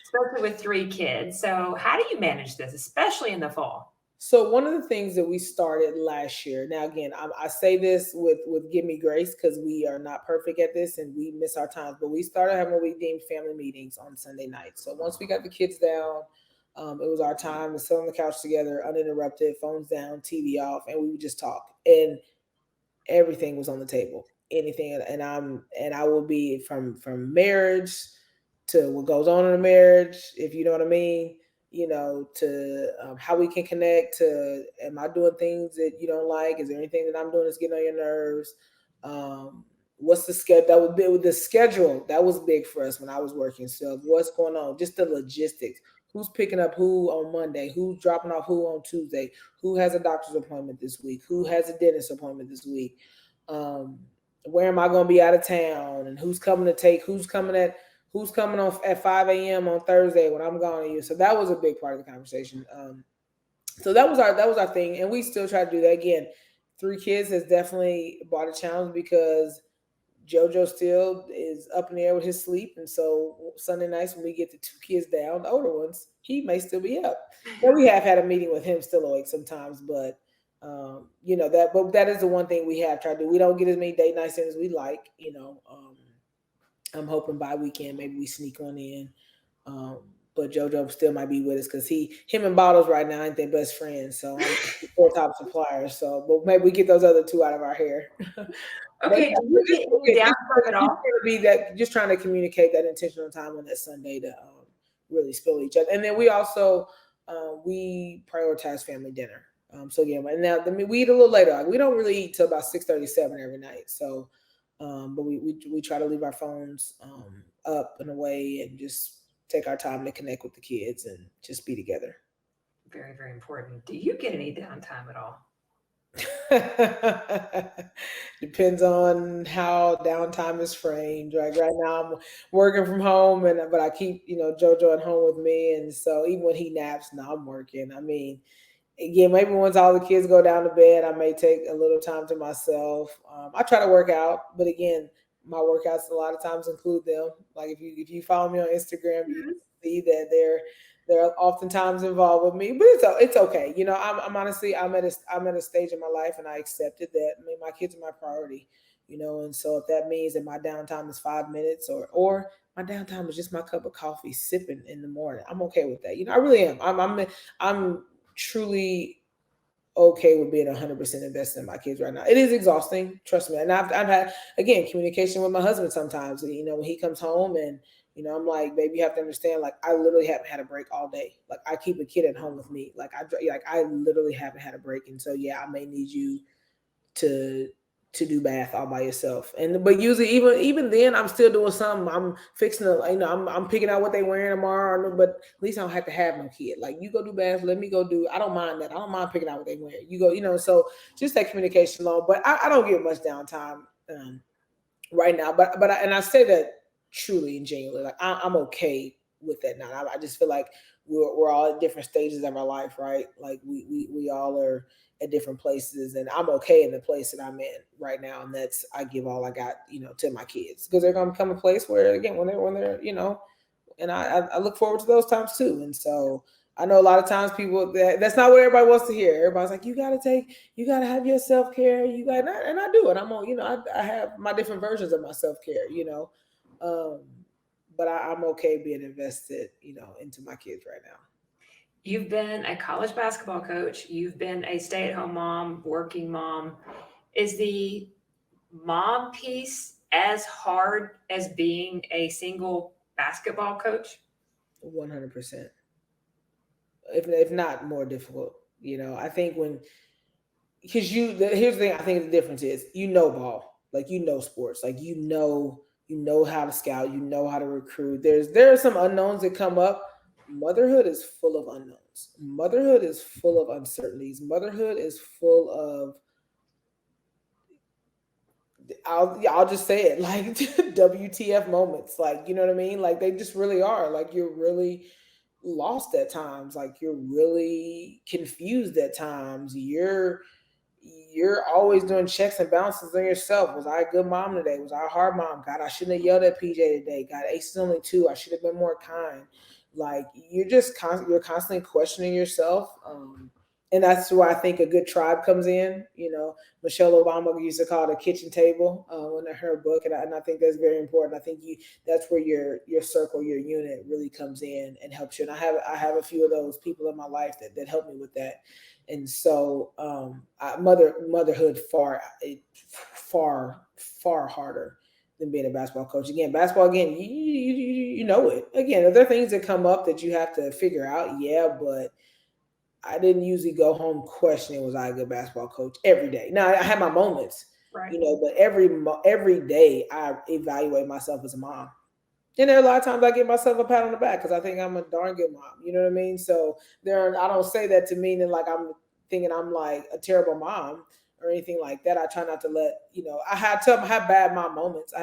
especially with three kids. So, how do you manage this, especially in the fall? So one of the things that we started last year. Now, again, I say this with give me grace because we are not perfect at this and we miss our times. But we started having what we deemed family meetings on Sunday nights. So once we got the kids down, it was our time to sit on the couch together, uninterrupted, phones down, TV off, and we would just talk. And everything was on the table. Anything, and I will be from marriage to what goes on in a marriage, if you know what I mean. To how we can connect. To am I doing things that you don't like? Is there anything that I'm doing that's getting on your nerves? What's the schedule? That would be with the schedule. That was big for us when I was working. So what's going on? Just the logistics. Who's picking up who on Monday? Who's dropping off who on Tuesday? Who has a doctor's appointment this week? Who has a dentist appointment this week? Um, where am I going to be out of town? And who's coming to take? Who's coming on at 5 a.m. on Thursday when I'm gone to you? So that was a big part of the conversation. So that was our thing, and we still try to do that. Again, three kids has definitely brought a challenge because JoJo still is up in the air with his sleep, and so Sunday nights when we get the two kids down, the older ones, he may still be up. But we have had a meeting with him still awake sometimes, but that is the one thing we have tried to do. We don't get as many date nights in as we like. I'm hoping by weekend maybe we sneak one in. Um, but JoJo still might be with us because him and Bottles right now ain't their best friends. So I'm four top suppliers. So, but maybe we get those other two out of our hair. But Okay, do you get any downtime at all? be that just trying to communicate that intentional time on that Sunday to really spill each other. And then we also we prioritize family dinner. So again, and now we eat a little later. Like, we don't really eat till about 6:37 every night. So, but we try to leave our phones up and away and just take our time to connect with the kids and just be together. Very, very important. Do you get any downtime at all? Depends on how downtime is framed. Right now, I'm working from home, but I keep JoJo at home with me, and so even when he naps, now I'm working. I mean, again, maybe once all the kids go down to bed, I may take a little time to myself. I try to work out, but again, my workouts a lot of times include them. Like if you follow me on Instagram, you Mhm. see that they're oftentimes involved with me, but it's okay. I'm honestly I'm at a stage in my life, and I accepted that. I mean, my kids are my priority. And so if that means that my downtime is 5 minutes, or my downtime is just my cup of coffee sipping in the morning, I'm okay with that. I really am. I'm truly okay with being 100% invested in my kids right now. It is exhausting, trust me. And I've had, again, communication with my husband sometimes. When he comes home, and I'm like, baby, you have to understand. Like, I literally haven't had a break all day. Like, I keep a kid at home with me. Like I literally haven't had a break, and so yeah, I may need you to do bath all by yourself. And but usually even then I'm still doing something. I'm fixing to I'm picking out what they wearing tomorrow, but at least I don't have to have no kid. Like, you go do bath, let me go do. I don't mind that. I don't mind picking out what they wear. You go, so just that communication alone. But I don't get much downtime right now. And I say that truly and genuinely. Like, I'm okay with that now. I just feel like we're all at different stages of our life, right? Like we all are at different places, and I'm okay in the place that I'm in right now, and that's I give all I got, to my kids, because they're gonna come a place where, again, when they're and I look forward to those times too. And so I know a lot of times people that's not what everybody wants to hear. Everybody's like, you gotta have your self care. And I do it. I'm on, I have my different versions of my self care, um, but I'm okay being invested, into my kids right now. You've been a college basketball coach. You've been a stay-at-home mom, working mom. Is the mom piece as hard as being a single basketball coach? 100%. If not more difficult. I think because here's the thing. I think the difference is, ball, like, sports, like, you know how to scout, how to recruit. There are some unknowns that come up. Motherhood is full of unknowns. Motherhood is full of uncertainties. Motherhood is full of, I'll just say it, like, WTF moments. Like, you know what I mean? Like, they just really are. Like, you're really lost at times. Like, you're really confused at times. you're always doing checks and balances on yourself. Was I a good mom today? Was I a hard mom? God, I shouldn't have yelled at PJ today. God, Ace is only 2. I should have been more kind. Like you're just you're constantly questioning yourself. And that's where I think a good tribe comes in. Michelle Obama used to call it a kitchen table in her book, and I think that's very important. I think that's where your circle, your unit really comes in and helps you. And I have a few of those people in my life that help me with that. And so motherhood far harder than being a basketball coach. Again, basketball again, you know it. Again, are there things that come up that you have to figure out? Yeah, but I didn't usually go home questioning was I a good basketball coach every day. Now I had my moments, Right. but every day I evaluate myself as a mom. And there are a lot of times I give myself a pat on the back because I think I'm a darn good mom. You know what I mean? So I don't say that to mean that like I'm thinking I'm like a terrible mom or anything like that. I try not to let I have bad mom moments.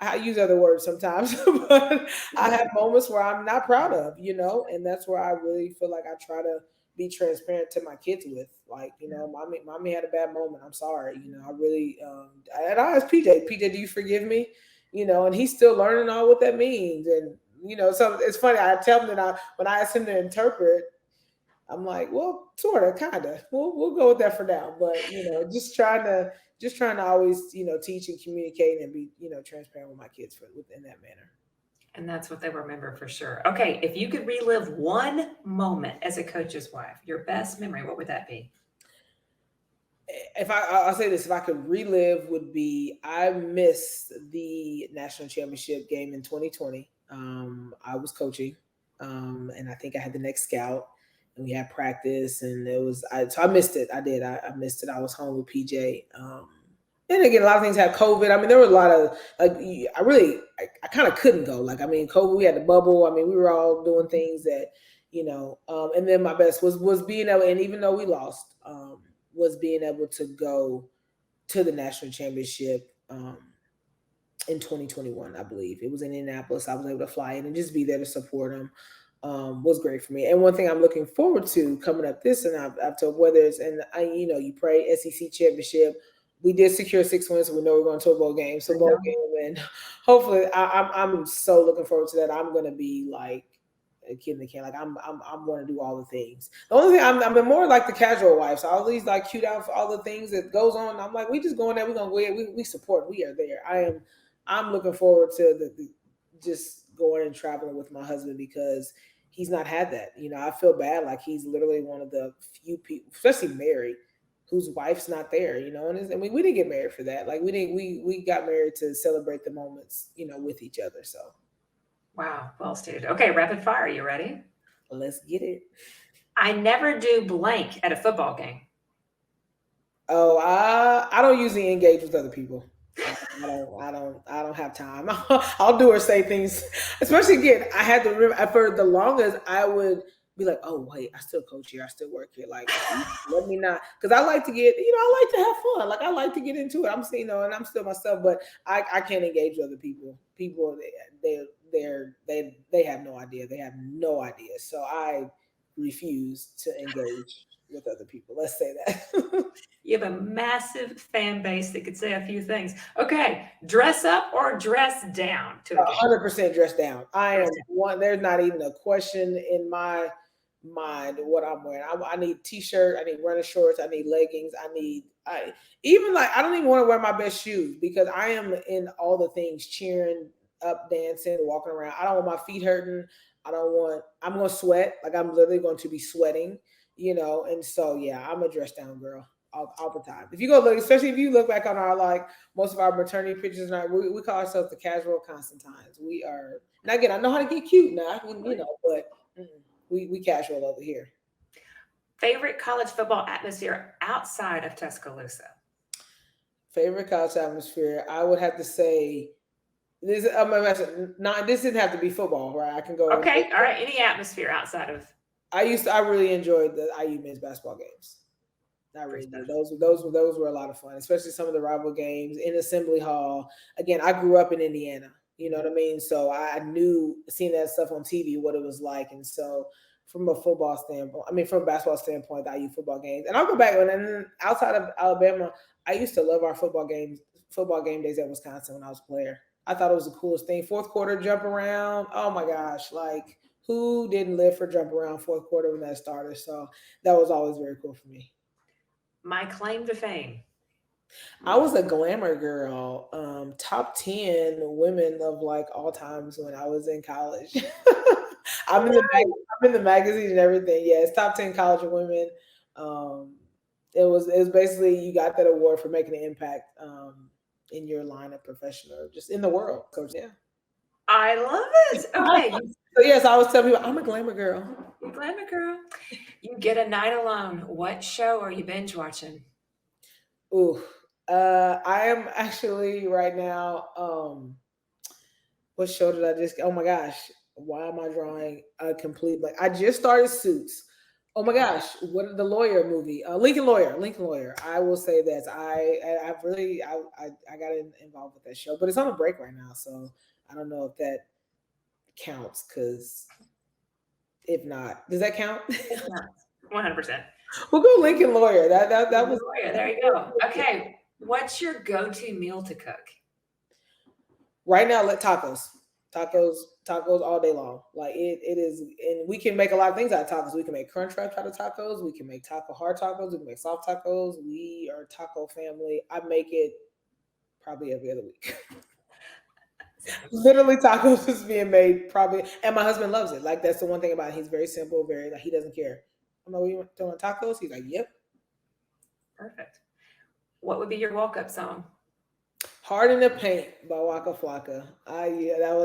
I use other words sometimes, but I have moments where I'm not proud of, and that's where I really feel like I try to be transparent to my kids with, like, mommy had a bad moment. I'm sorry. I really, and I asked PJ, do you forgive me? And he's still learning all what that means. And, so it's funny. I tell him that when I ask him to interpret, I'm like, well, sort of, kind of. We'll go with that for now. But just trying to always teach and communicate and be transparent with my kids within that manner. And that's what they remember for sure. Okay, if you could relive one moment as a coach's wife, your best memory, what would that be? I'll say this, if I could relive, would be I missed the national championship game in 2020. I was coaching, and I think I had the next scout, and we had practice, and so I missed it. I missed it. I was home with PJ. And again, a lot of things had COVID. I mean, there were a lot of I kind of couldn't go. Like, I mean, COVID, we had the bubble. I mean, we were all doing things that, and then my best was being able, and even though we lost, was being able to go to the national championship in 2021, I believe. It was in Indianapolis. I was able to fly in and just be there to support them. Was great for me. And one thing I'm looking forward to coming up this, and I've told whether it's, and you pray SEC championship. We did secure 6 wins, so we know we're going to a bowl game. So bowl game, and hopefully, I'm so looking forward to that. I'm going to be like a kid in the can. Like I'm going to do all the things. The only thing I'm more like the casual wife. So all these like cute out for all the things that goes on. I'm like, we just going there. We're gonna go. We support. We are there. I'm looking forward to the just going and traveling with my husband because he's not had that. I feel bad. Like he's literally one of the few people, especially married, whose wife's not there. And we didn't get married for that. Like we got married to celebrate the moments, with each other. So. Wow, well stated. Okay, rapid fire. You ready? Let's get it. I never do blank at a football game. Oh, I don't usually engage with other people. I don't have time. I'll do or say things, especially again. I had to remember for the longest. I would be like, oh wait, I still coach here. I still work here. Like, let me not, because I like to get, I like to have fun. Like I like to get into it. I'm saying, and I'm still myself, but I can't engage with other people. People, they have no idea. They have no idea. So I refuse to engage with other people. Let's say that. You have a massive fan base that could say a few things. Okay, dress up or dress down to a game? 100% dress down. I am one. There's not even a question in my mind what I'm wearing. I need t-shirt. I need running shorts. I need leggings. I don't even want to wear my best shoes because I am in all the things, cheering, up, dancing, walking around. I don't want my feet hurting. I'm going to sweat. Like I'm literally going to be sweating, and so, yeah, I'm a dress down girl. All the time. If you go look, especially if you look back on our most of our maternity pictures, we call ourselves the casual Constantines. We are, and again, I know how to get cute now, but we casual over here. Favorite college football atmosphere outside of Tuscaloosa? Favorite college atmosphere, I would have to say this. This didn't have to be football, right? I can go. Okay, all right. Any atmosphere outside of? I really enjoyed the IU men's basketball games. I really did. Those were a lot of fun, especially some of the rival games in Assembly Hall. Again, I grew up in Indiana. You know what I mean? So I knew seeing that stuff on TV, what it was like. And so from a football standpoint. I mean, from a basketball standpoint, the IU football games. And I'll go back, and then outside of Alabama, I used to love our football game days at Wisconsin when I was a player. I thought it was the coolest thing. Fourth quarter jump around. Oh my gosh. Like, who didn't live for jump around fourth quarter when that started? So that was always very cool for me. My claim to fame. I was a glamour girl, top 10 women of like all times when I was in college. I'm in the magazine and everything. Yeah, it's top 10 college women. It was basically you got that award for making an impact in your line of profession or just in the world. So yeah. I love it. Okay. So yes, I always tell people I'm a glamour girl. Glamour girl. You get a night alone. What show are you binge watching? Ooh. I am actually right now. What show did I just? Oh my gosh, why am I drawing a complete like? I just started Suits. Oh my gosh, what the lawyer movie? Lincoln Lawyer. I will say that I got involved with that show, but it's on a break right now, so I don't know if that counts. Because if not, does that count? 100%. We'll go Lincoln Lawyer. That was Lawyer. There you go. Okay. What's your go-to meal to cook? Right now, tacos all day long. Like it is, and we can make a lot of things out of tacos. We can make crunch wrap out of tacos. We can make hard tacos. We can make soft tacos. We are a taco family. I make it probably every other week. Literally, tacos is being made probably, and my husband loves it. Like that's the one thing about it. He's very simple, very like he doesn't care. I'm like, we doing tacos? He's like, yep. Perfect. What would be your walk-up song? Hard in the Paint by Waka Flocka.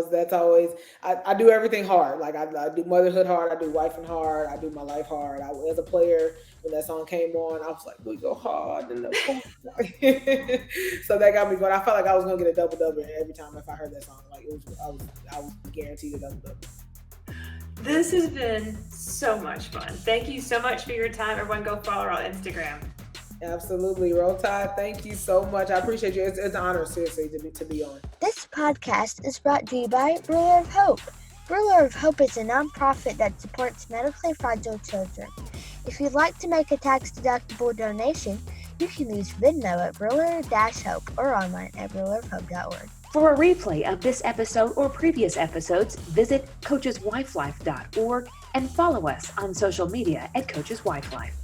That's always I do everything hard. Like I do motherhood hard, I do wifing hard, I do my life hard. As a player, when that song came on, I was like, we go hard in the paint. So that got me going. I felt like I was gonna get a double every time if I heard that song. Like I was guaranteed a double. This has been so much fun. Thank you so much for your time. Everyone go follow her on Instagram. Absolutely. Roll Tide, thank you so much. I appreciate you. It's an honor, seriously, to be on. This podcast is brought to you by Ruler of Hope. Ruler of Hope is a nonprofit that supports medically fragile children. If you'd like to make a tax-deductible donation, you can use Venmo at Ruler-Hope or online at rulerofhope.org. For a replay of this episode or previous episodes, visit coacheswifelife.org and follow us on social media at Coaches Wife Life.